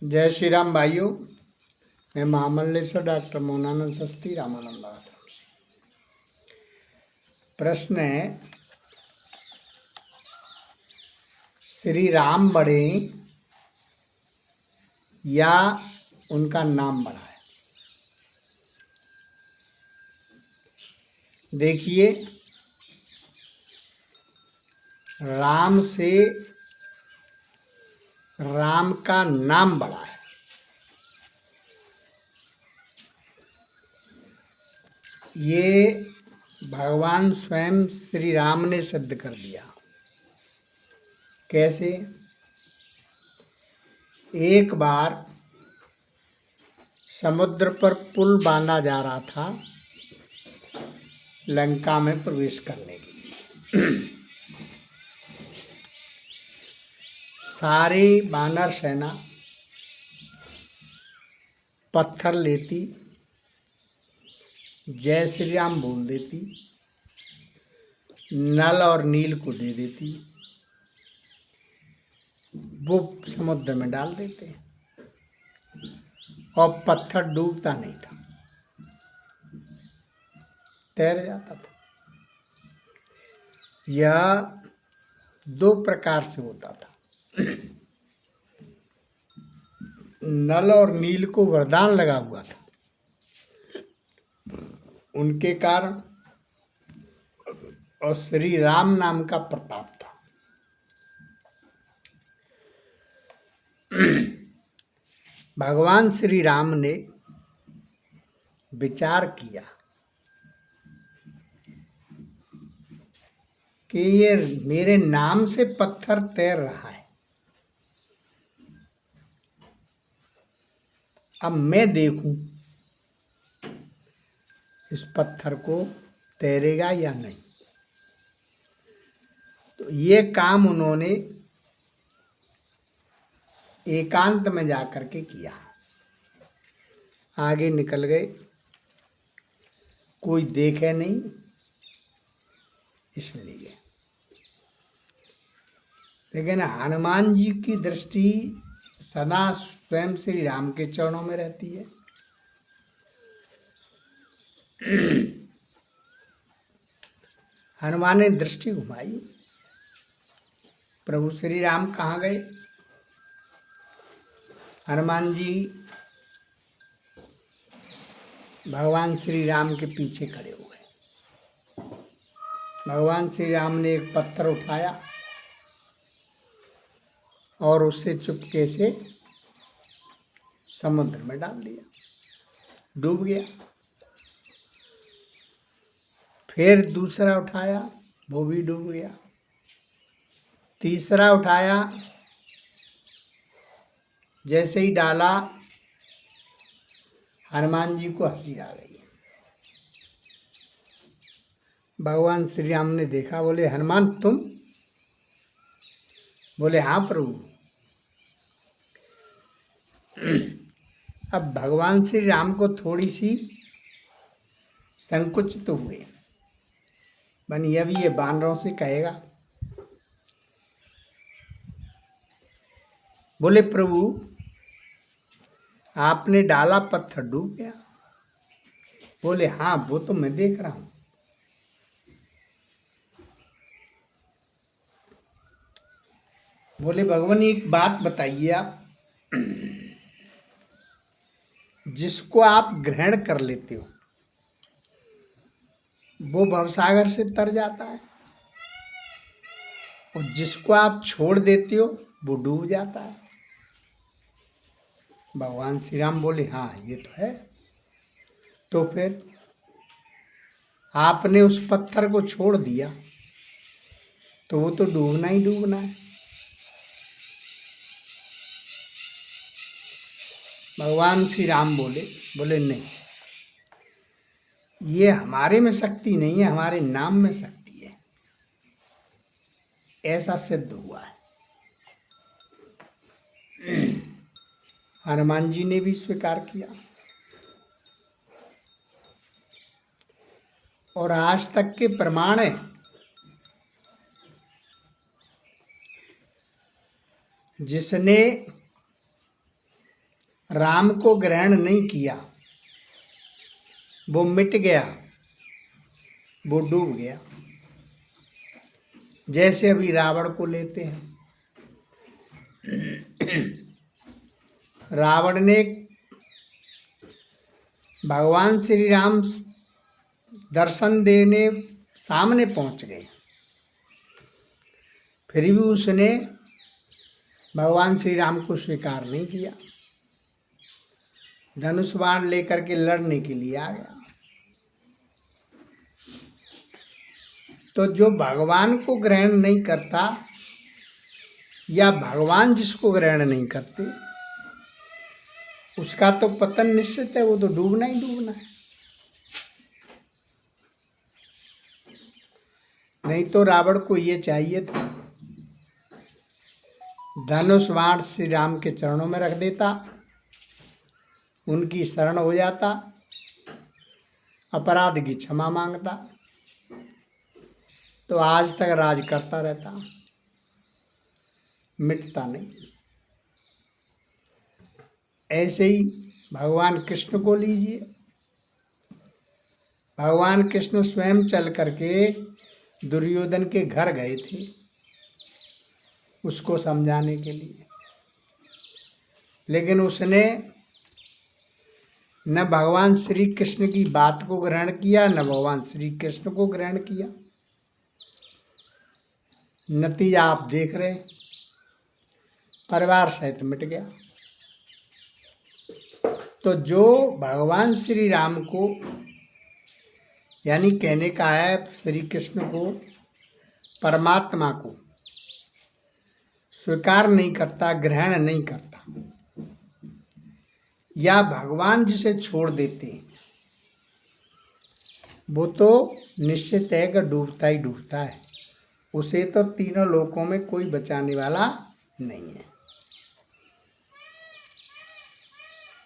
जय श्री राम भाइयों। मैं महामंडलेश्वर डॉक्टर मोहनानंद शास्त्री रामानंद आश्रम से। प्रश्न है, श्री राम बड़े या उनका नाम बड़ा है? देखिए, राम से राम का नाम बड़ा है। ये भगवान स्वयं श्री राम ने सिद्ध कर दिया। कैसे? एक बार समुद्र पर पुल बांधा जा रहा था लंका में प्रवेश करने के लिए। सारी वानर सेना पत्थर लेती, जय श्री राम बोल देती, नल और नील को दे देती, वो समुद्र में डाल देते और पत्थर डूबता नहीं था, तैर जाता था। यह दो प्रकार से होता था। नल और नील को वरदान लगा हुआ था, उनके कारण, और श्री राम नाम का प्रताप था। भगवान श्री राम ने विचार किया कि ये मेरे नाम से पत्थर तैर रहा है, अब मैं देखूं इस पत्थर को तैरेगा या नहीं। तो ये काम उन्होंने एकांत में जाकर के किया। आगे निकल गए, कोई देखे नहीं इसलिए। लेकिन हनुमान जी की दृष्टि सदा स्वयं श्री राम के चरणों में रहती है। हनुमान ने दृष्टि घुमाई, प्रभु श्री राम कहाँ गए? हनुमान जी भगवान श्री राम के पीछे खड़े हुए। भगवान श्री राम ने एक पत्थर उठाया और उसे चुपके से समुद्र में डाल दिया, डूब गया। फिर दूसरा उठाया, वो भी डूब गया। तीसरा उठाया, जैसे ही डाला हनुमान जी को हंसी आ गई। भगवान श्री राम ने देखा, बोले हनुमान तुम? बोले हाँ प्रभु। अब भगवान श्री राम को थोड़ी सी संकुचित तो हुए, बनी अभी ये बानरों से कहेगा। बोले प्रभु आपने डाला, पत्थर डूब गया। बोले हाँ वो तो मैं देख रहा हूं। बोले भगवान एक बात बताइए, आप जिसको आप ग्रहण कर लेते हो वो भवसागर से तर जाता है, और जिसको आप छोड़ देते हो वो डूब जाता है। भगवान श्री राम बोले हाँ ये तो है। तो फिर आपने उस पत्थर को छोड़ दिया तो वो तो डूबना ही डूबना है। भगवान श्री राम बोले नहीं, ये हमारे में शक्ति नहीं है, हमारे नाम में शक्ति है, ऐसा सिद्ध हुआ है। हनुमान जी ने भी स्वीकार किया, और आज तक के प्रमाण है। जिसने राम को ग्रहण नहीं किया, वो मिट गया, वो डूब गया। जैसे अभी रावण को लेते हैं, रावण ने भगवान श्री राम दर्शन देने सामने पहुंच गए, फिर भी उसने भगवान श्री राम को स्वीकार नहीं किया, धनुष बाण लेकर के लड़ने के लिए आ गया। तो जो भगवान को ग्रहण नहीं करता या भगवान जिसको ग्रहण नहीं करते, उसका तो पतन निश्चित है, वो तो डूबना ही डूबना है। नहीं तो रावण को ये चाहिए था, धनुष बाण श्री राम के चरणों में रख देता, उनकी शरण हो जाता, अपराध की क्षमा मांगता, तो आज तक राज करता रहता, मिटता नहीं। ऐसे ही भगवान कृष्ण को लीजिए, भगवान कृष्ण स्वयं चल करके दुर्योधन के घर गए थे उसको समझाने के लिए, लेकिन उसने न भगवान श्री कृष्ण की बात को ग्रहण किया, न भगवान श्री कृष्ण को ग्रहण किया। नतीजा आप देख रहे, परिवार सहित मिट गया। तो जो भगवान श्री राम को, यानी कहने का है श्री कृष्ण को, परमात्मा को स्वीकार नहीं करता, ग्रहण नहीं करता, या भगवान जिसे छोड़ देते हैं, वो तो निश्चित है कि डूबता ही डूबता है, उसे तो तीनों लोकों में कोई बचाने वाला नहीं है।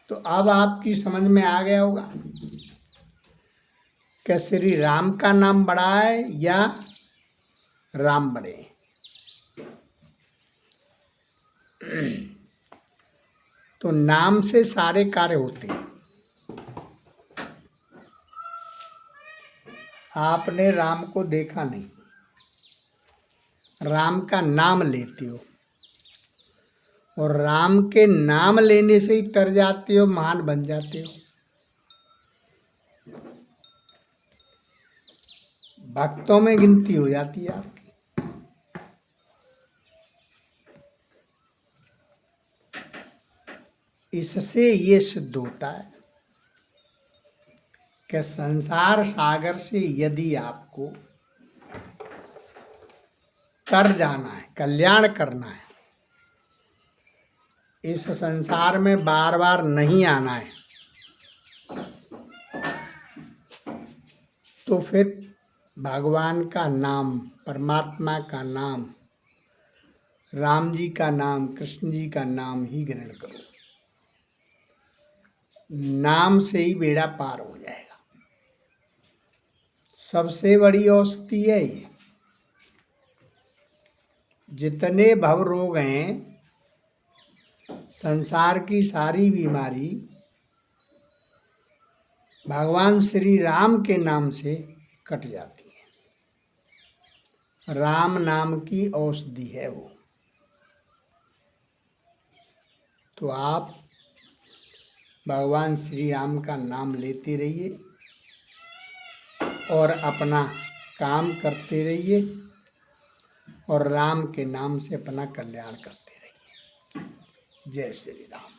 तो अब आपकी समझ में आ गया होगा कि श्री राम का नाम बड़ा है या राम बड़े। तो नाम से सारे कार्य होते हैं। आपने राम को देखा नहीं, राम का नाम लेते हो, और राम के नाम लेने से ही तर जाते हो, महान बन जाते हो। भक्तों में गिनती हो जाती है आपकी। इससे ये सिद्ध होता है कि संसार सागर से यदि आपको तर जाना है, कल्याण करना है, इस संसार में बार बार नहीं आना है, तो फिर भगवान का नाम, परमात्मा का नाम, राम जी का नाम, कृष्ण जी का नाम ही ग्रहण करो। नाम से ही बेड़ा पार हो जाएगा। सबसे बड़ी औषधि है ये। जितने भव रोग हैं, संसार की सारी बीमारी भगवान श्री राम के नाम से कट जाती है। राम नाम की औषधि है वो। तो आप भगवान श्री राम का नाम लेते रहिए और अपना काम करते रहिए, और राम के नाम से अपना कल्याण करते रहिए। जय श्री राम।